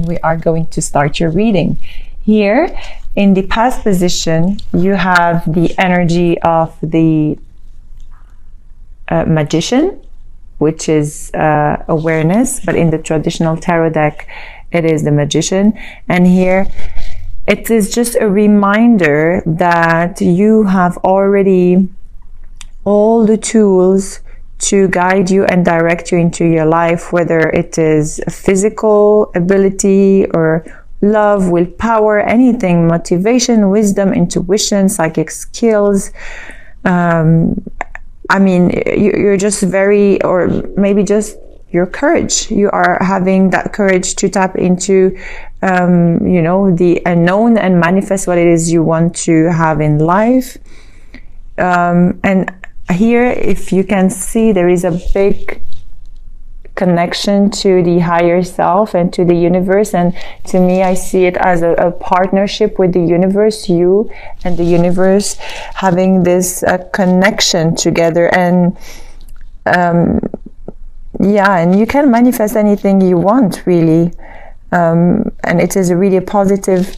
and we are going to start your reading. Here in the past position, you have the energy of the magician, which is awareness, but in the traditional tarot deck, it is the magician. And here it is just a reminder that you have already all the tools to guide you and direct you into your life, whether it is a physical ability or love, willpower, anything, motivation, wisdom, intuition, psychic skills. I mean, you're just very, or maybe just your courage. You are having that courage to tap into, you know, the unknown and manifest what it is you want to have in life. And here, if you can see, there is a big connection to the higher self and to the universe. And to me, I see it as a partnership with the universe, you and the universe having this connection together. And yeah, and you can manifest anything you want, really. And it is really a positive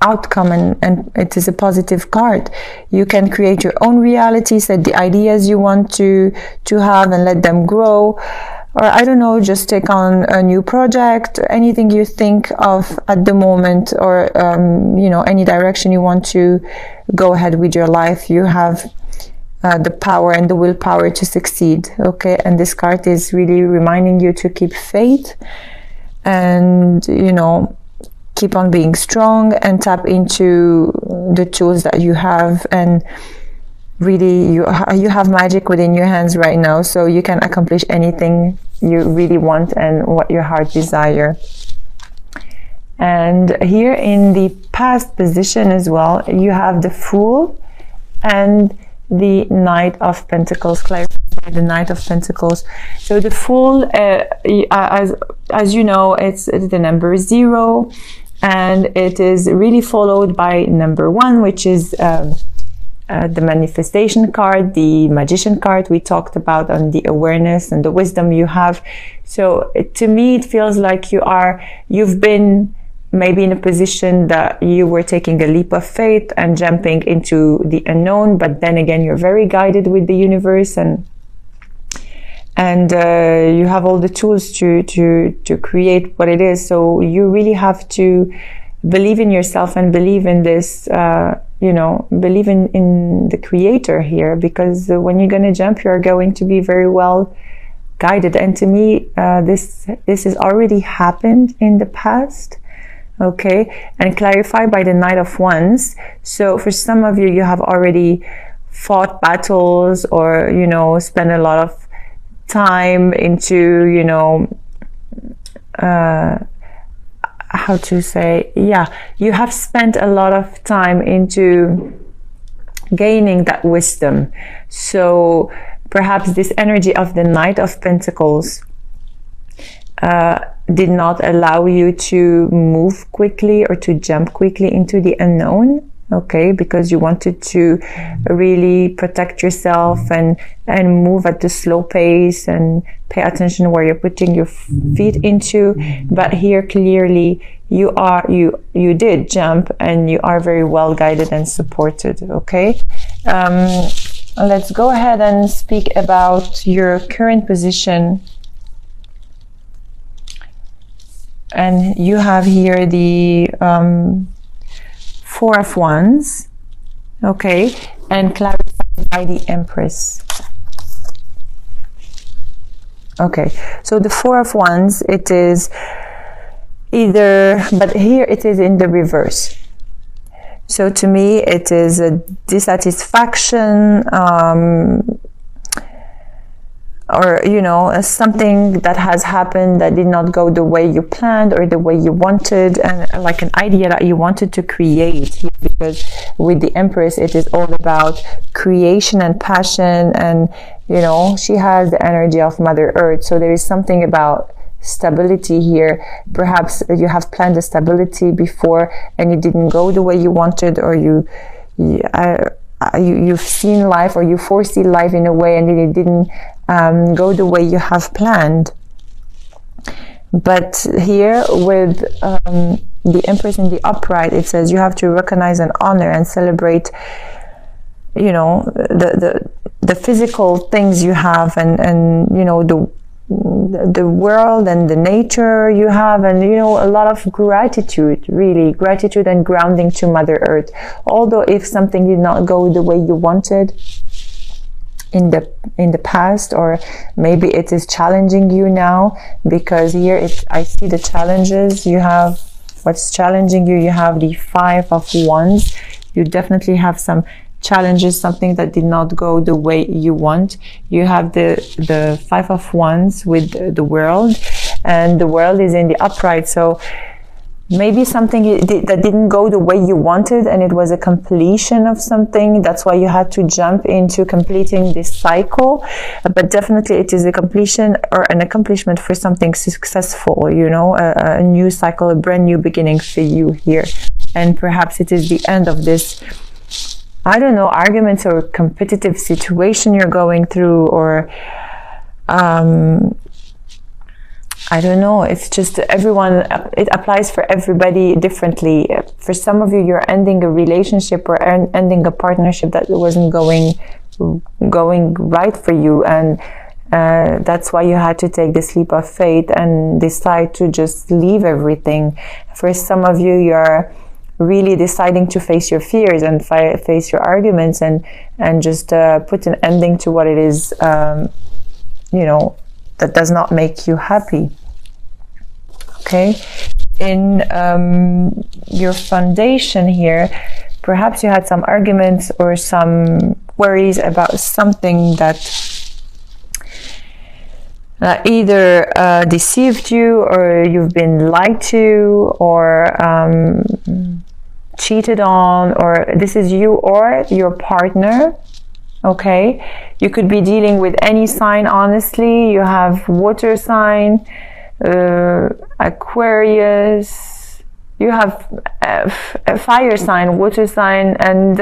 outcome, and it is a positive card. You can create your own reality, set the ideas you want to have and let them grow. Or I don't know, just take on a new project, anything you think of at the moment, or you know, any direction you want to go ahead with your life. You have the power and the willpower to succeed. Okay, and this card is really reminding you to keep faith and, you know, keep on being strong and tap into the tools that you have. And really, you have magic within your hands right now, so you can accomplish anything you really want and what your heart desire. And here in the past position as well, you have the Fool and the Knight of Pentacles. Clarify the Knight of Pentacles. So the Fool, as you know, it's the number 0, and it is really followed by number 1, which is the manifestation card, the magician card we talked about, on the awareness and the wisdom you have. So to me, it feels like you've been maybe in a position that you were taking a leap of faith and jumping into the unknown, but then again, you're very guided with the universe, and you have all the tools to create what it is. So you really have to believe in yourself and believe in this, you know, believe in the creator here, because when you're going to jump, you're going to be very well guided. And to me, this has already happened in the past. Okay, and clarify by the Knight of Wands. So for some of you, you have already fought battles, or, you know, spent a lot of time into, you know, how to say, yeah, you have spent a lot of time into gaining that wisdom. So perhaps this energy of the Knight of Pentacles did not allow you to move quickly or to jump quickly into the unknown. Okay, because you wanted to really protect yourself and move at the slow pace and pay attention where you're putting your feet into. But here clearly you did jump, and you are very well guided and supported. Okay, let's go ahead and speak about your current position. And you have here the Four of Wands, okay, and clarified by the Empress. Okay, so the Four of Wands, it is either, but here it is in the reverse. So to me, it is a dissatisfaction, or, you know, something that has happened that did not go the way you planned or the way you wanted, and like an idea that you wanted to create. Because with the Empress, it is all about creation and passion, and, you know, she has the energy of Mother Earth. So there is something about stability here. Perhaps you have planned a stability before and it didn't go the way you wanted, or you've seen life, or you foresee life in a way and it didn't go the way you have planned. But here with the Empress in the upright, it says you have to recognize and honor and celebrate, you know, the physical things you have, and you know, the world and the nature you have, and you know, a lot of gratitude, really gratitude and grounding to Mother Earth. Although if something did not go the way you wanted in the past, or maybe it is challenging you now, because here I see the challenges you have. What's challenging you? You have the Five of Wands. You definitely have some challenges, something that did not go the way you want. You have the Five of Wands with the World, and the World is in the upright. So maybe something that didn't go the way you wanted, and it was a completion of something. That's why you had to jump into completing this cycle. But definitely it is a completion or an accomplishment for something successful, you know, a new cycle, a brand new beginning for you here. And perhaps it is the end of this, I don't know, arguments or competitive situation you're going through, or I don't know, it's just everyone, it applies for everybody differently. For some of you, you're ending a relationship or ending a partnership that wasn't going right for you, and that's why you had to take this leap of faith and decide to just leave everything. For some of you, you're really deciding to face your fears and face your arguments, and just put an ending to what it is, you know, that does not make you happy. Okay, in your foundation here, perhaps you had some arguments or some worries about something that either deceived you, or you've been lied to, or cheated on, or this is you or your partner. Okay, you could be dealing with any sign, honestly. You have water sign, Aquarius, you have a fire sign, water sign, and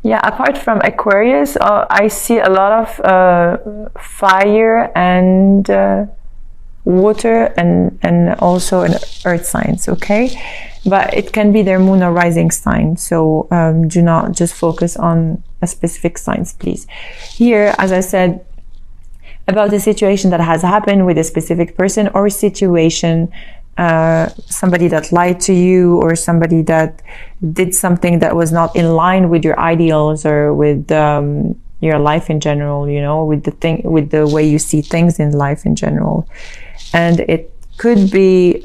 yeah, apart from Aquarius, I see a lot of fire and water, and also an earth signs. Okay, but it can be their moon or rising sign, so do not just focus on a specific signs, please. Here, as I said, about the situation that has happened with a specific person or situation, somebody that lied to you, or somebody that did something that was not in line with your ideals, or with your life in general, you know, with the way you see things in life in general. And it could be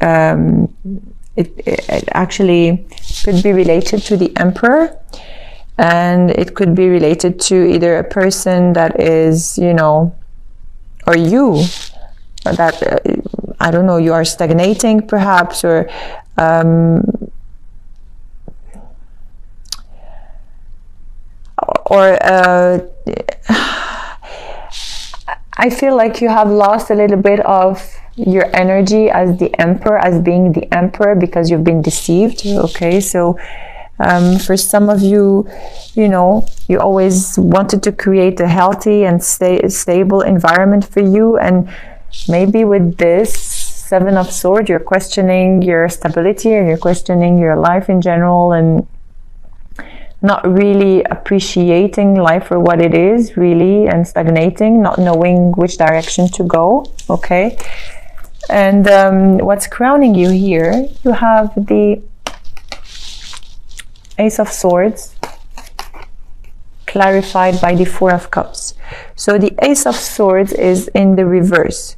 it actually could be related to the Emperor, and it could be related to either a person that is, you know, or you, that I don't know, you are stagnating perhaps, or I feel like you have lost a little bit of your energy as the Emperor, as being the Emperor, because you've been deceived. Okay, so for some of you, you know, you always wanted to create a healthy and stable environment for you, and maybe with this Seven of Swords, you're questioning your stability, and you're questioning your life in general, and not really appreciating life for what it is, really, and stagnating, not knowing which direction to go. Okay, and what's crowning you here, you have the Ace of Swords, clarified by the Four of Cups. So the Ace of Swords is in the reverse.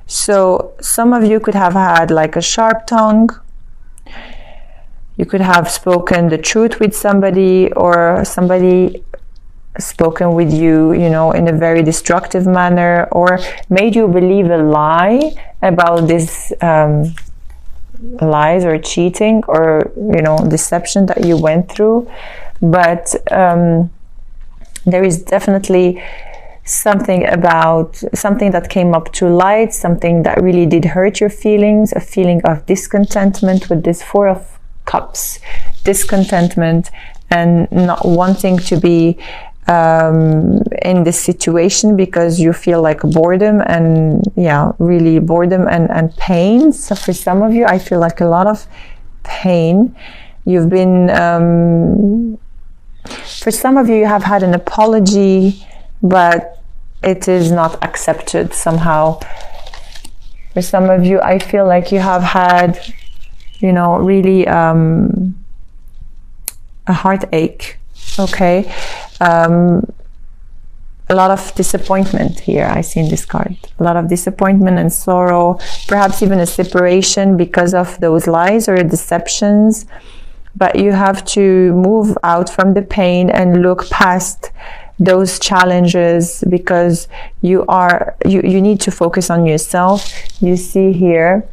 So some of you could have had like a sharp tongue. You could have spoken the truth with somebody, or somebody spoken with you, you know, in a very destructive manner, or made you believe a lie about this lies or cheating, or, you know, deception that you went through. But there is definitely something that came up to light, something that really did hurt your feelings, a feeling of discontentment with this Four of Cups, discontentment, and not wanting to be in this situation because you feel like boredom and really boredom and pain. So for some of you, I feel like a lot of pain. You've been for some of you, you have had an apology, but it is not accepted somehow. For some of you, I feel like you have had, really a heartache. Okay. A lot of disappointment here I see in this card. A lot of disappointment and sorrow, perhaps even a separation because of those lies or deceptions. But you have to move out from the pain and look past those challenges because you need to focus on yourself. You see here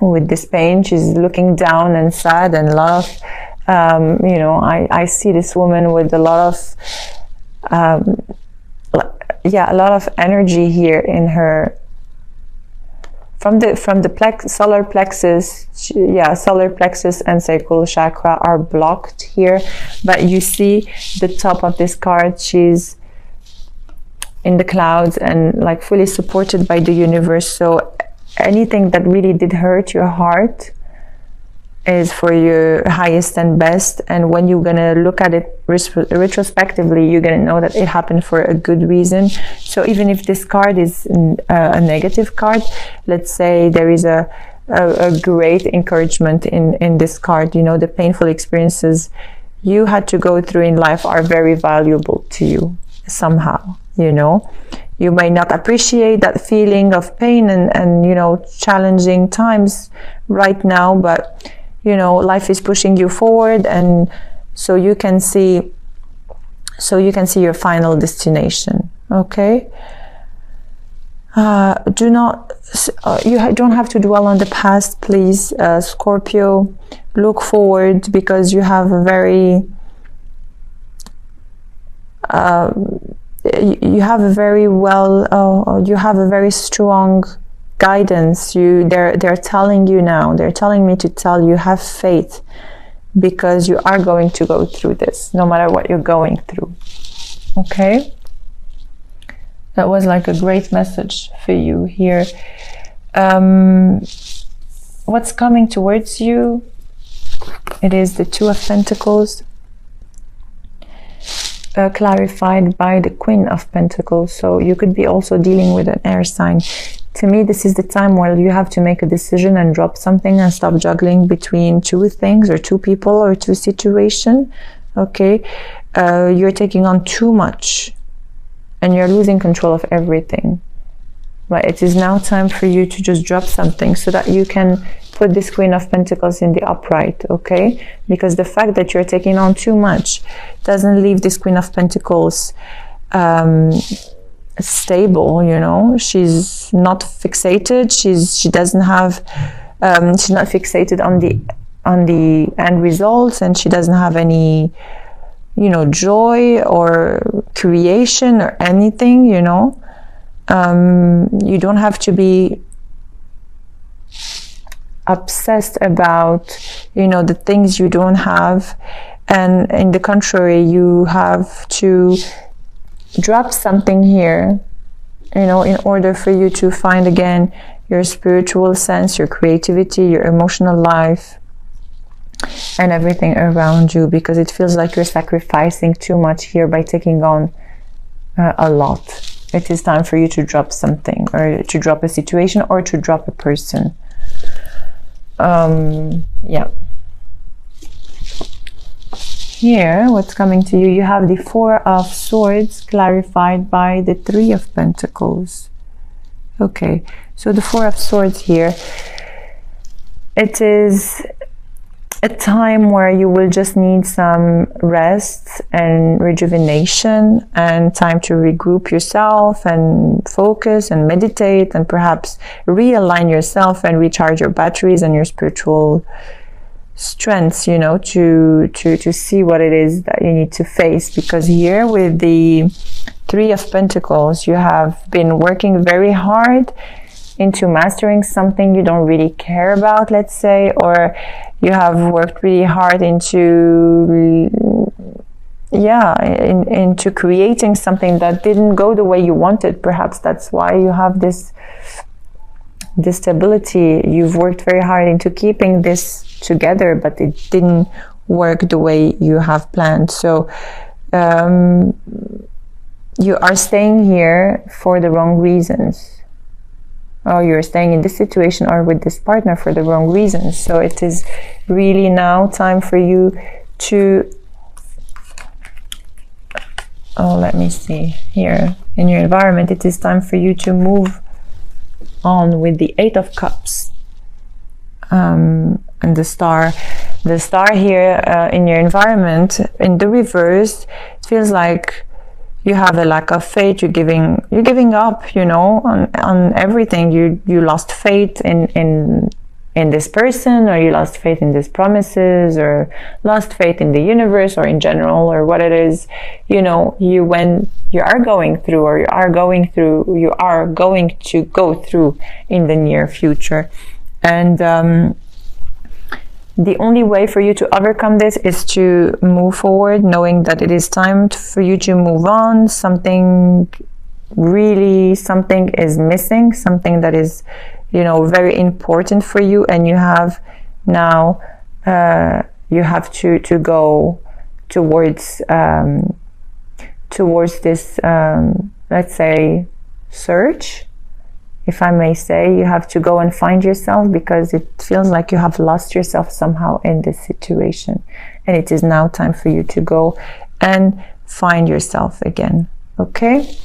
with this pain, she's looking down and sad, and a lot of I see this woman with a lot of energy here in her from the solar plexus. Solar plexus and sacral chakra are blocked here, but you see the top of this card, she's in the clouds and like fully supported by the universe. So anything that really did hurt your heart is for your highest and best, and when you're gonna look at it retrospectively, you're gonna know that it happened for a good reason. So even if this card is a negative card, let's say there is a great encouragement in this card. The painful experiences you had to go through in life are very valuable to you somehow. You may not appreciate that feeling of pain and challenging times right now, but life is pushing you forward, and so you can see your final destination. Okay. You don't have to dwell on the past, please, Scorpio. Look forward, because you have a very you have a very strong guidance. They're telling you now, they're telling me to tell you, have faith, because you are going to go through this no matter what you're going through. Okay, that was like a great message for you here. What's coming towards you? It is the Two of Pentacles, clarified by the Queen of Pentacles. So you could be also dealing with an air sign. To me, this is the time where you have to make a decision and drop something and stop juggling between two things or two people or two situations. Okay, you're taking on too much and you're losing control of everything. But it is now time for you to just drop something so that you can put this Queen of Pentacles in the upright. Okay, because the fact that you're taking on too much doesn't leave this Queen of Pentacles stable. She's not fixated. She doesn't have she's not fixated on the end results, and she doesn't have any joy or creation or anything. You don't have to be obsessed about the things you don't have, and in the contrary, you have to drop something here, in order for you to find again your spiritual sense, your creativity, your emotional life, and everything around you, because it feels like you're sacrificing too much here by taking on a lot. It is time for you to drop something, or to drop a situation, or to drop a person. Yeah. Here, what's coming to you? You have the Four of Swords, clarified by the Three of Pentacles. Okay, so the Four of Swords here, it is a time where you will just need some rest and rejuvenation, and time to regroup yourself and focus and meditate, and perhaps realign yourself and recharge your batteries and your spiritual strengths, to see what it is that you need to face. Because here with the Three of Pentacles, you have been working very hard into mastering something you don't really care about, let's say, or you have worked really hard into yeah, into creating something that didn't go the way you wanted. Perhaps that's why you have this stability. You've worked very hard into keeping this together, but it didn't work the way you have planned. So you are staying here for the wrong reasons, or you're staying in this situation or with this partner for the wrong reasons. So it is really now time for you to, let me see here in your environment, it is time for you to move on with the 8 of Cups and the star here in your environment in the reverse. It feels like you have a lack of faith. You're giving up, on everything. You lost faith in this person, or you lost faith in these promises, or lost faith in the universe, or in general, or what it is. You are going to go through in the near future. And the only way for you to overcome this is to move forward, knowing that it is time for you to move on. Something is missing, something that is, very important for you, and you have now, you have to go towards this, let's say, search. If I may say, you have to go and find yourself, because it feels like you have lost yourself somehow in this situation. And it is now time for you to go and find yourself again. Okay?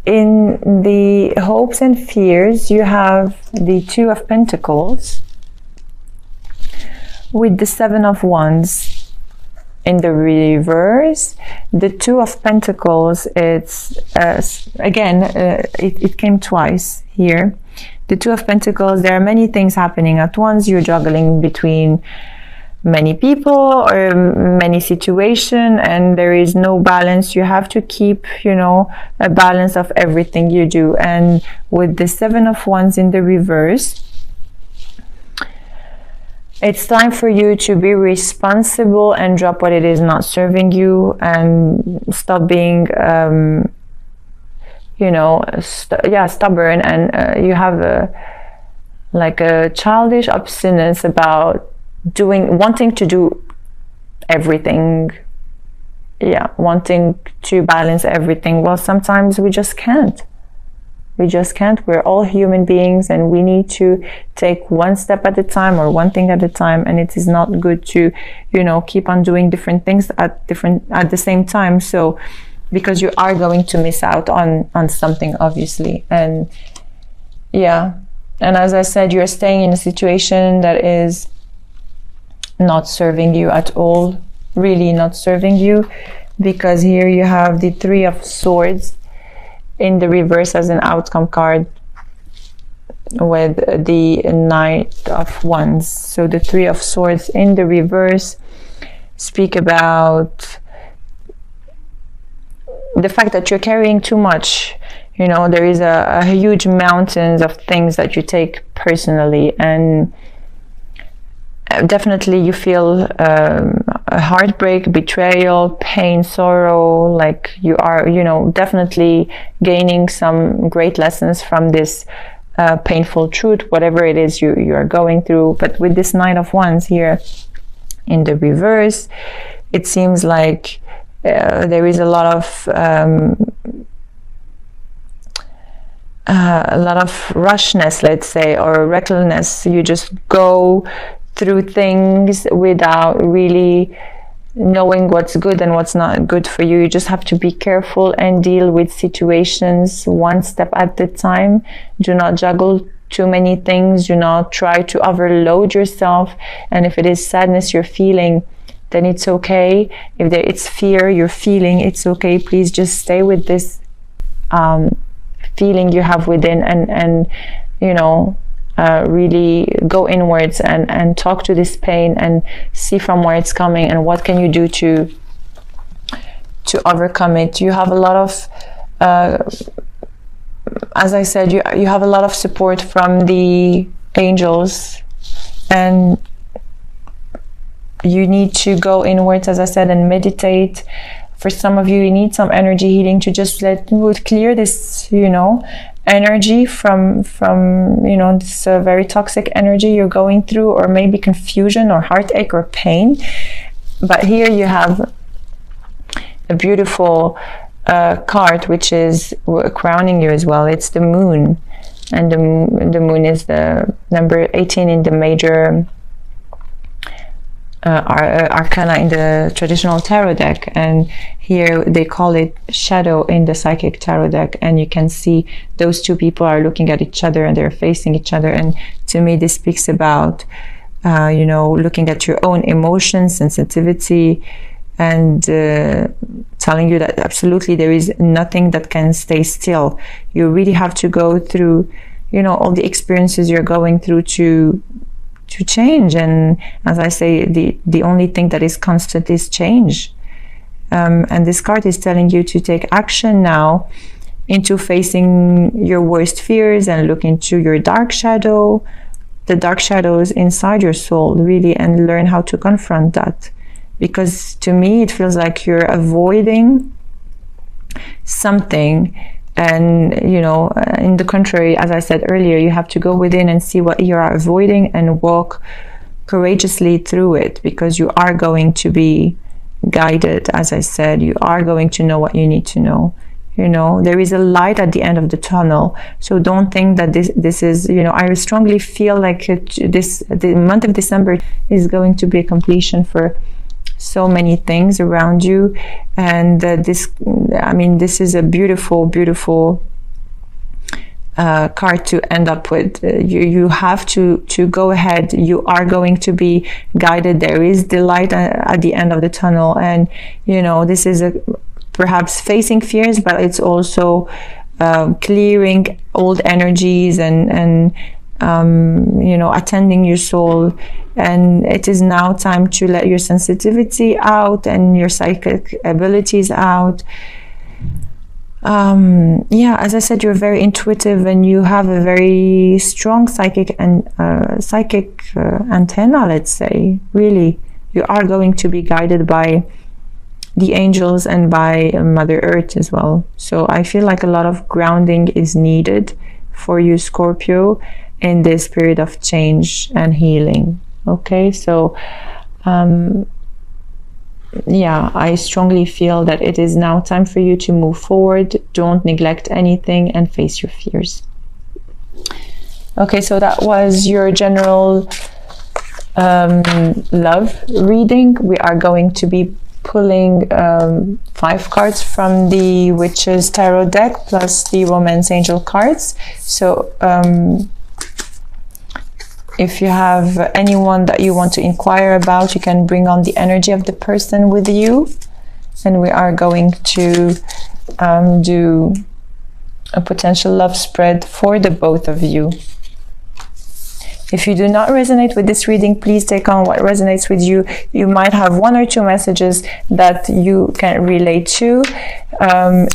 In the hopes and fears, you have the 2 of Pentacles with the 7 of Wands. In the reverse, the 2 of Pentacles, it's it came twice here. The 2 of Pentacles, there are many things happening at once. You're juggling between many people or many situations, and there is no balance. You have to keep, a balance of everything you do. And with the 7 of Wands in the reverse, it's time for you to be responsible and drop what it is not serving you, and stop being, stubborn. And you have a childish obstinance about wanting to do everything. Yeah, wanting to balance everything. Well, sometimes we just can't. We're all human beings, and we need to take one step at a time, or one thing at a time. And it is not good to, keep on doing different things at the same time. So, because you are going to miss out on something, obviously. And yeah. And as I said, you're staying in a situation that is not serving you at all, really not serving you, because here you have the 3 of Swords in the reverse as an outcome card with the 9 of Wands. So the 3 of Swords in the reverse speak about the fact that you're carrying too much. There is a huge mountains of things that you take personally, and definitely you feel a heartbreak, betrayal, pain, sorrow, like you are, definitely gaining some great lessons from this painful truth, whatever it is you are going through. But with this 9 of Wands here in the reverse, it seems like there is a lot of rushness, let's say, or recklessness. You just go through things without really knowing what's good and what's not good for you. You just have to be careful and deal with situations one step at a time. Do not juggle too many things. Do not try to overload yourself. And if it is sadness you're feeling, then it's okay. If it's fear you're feeling, it's okay. Please just stay with this feeling you have within, and really go inwards and talk to this pain and see from where it's coming, and what can you do to overcome it. You have a lot of as I said, you have a lot of support from the angels, and you need to go inwards, as I said, and meditate. For some of you, you need some energy healing to just clear this, energy from this very toxic energy you're going through, or maybe confusion or heartache or pain. But here you have a beautiful card which is crowning you as well. It's the moon, and the moon is the number 18 in the major arcana in the traditional tarot deck, and here they call it shadow in the psychic tarot deck. And you can see those two people are looking at each other and they're facing each other, and to me this speaks about looking at your own emotions, sensitivity, and telling you that absolutely there is nothing that can stay still. You really have to go through all the experiences you're going through to change. And as I say, the only thing that is constant is change. And this card is telling you to take action now into facing your worst fears and look into your dark shadow, the dark shadows inside your soul, really, and learn how to confront that. Because to me, it feels like you're avoiding something. And in the contrary, as I said earlier, you have to go within and see what you are avoiding and walk courageously through it, because you are going to be guided. As I said, you are going to know what you need to know. There is a light at the end of the tunnel, so don't think that this is I strongly feel like the month of December is going to be a completion for so many things around you. And this is a beautiful card to end up with. You have to go ahead. You are going to be guided. There is the light at the end of the tunnel, and this is perhaps facing fears, but it's also clearing old energies and attending your soul. And it is now time to let your sensitivity out and your psychic abilities out. As I said, you're very intuitive and you have a very strong psychic and antenna, let's say. Really, you are going to be guided by the angels and by Mother Earth as well. So I feel like a lot of grounding is needed for you, Scorpio, in this period of change and healing. Okay, so I strongly feel that it is now time for you to move forward. Don't neglect anything and face your fears. Okay, so that was your general love reading. We are going to be pulling 5 cards from the Witches Tarot deck plus the Romance Angel cards. So if you have anyone that you want to inquire about, you can bring on the energy of the person with you, and we are going to do a potential love spread for the both of you. If you do not resonate with this reading, please take on what resonates with you. You might have 1 or 2 messages that you can relate to.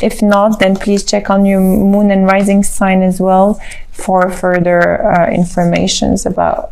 If not, then please check on your moon and rising sign as well for further informations about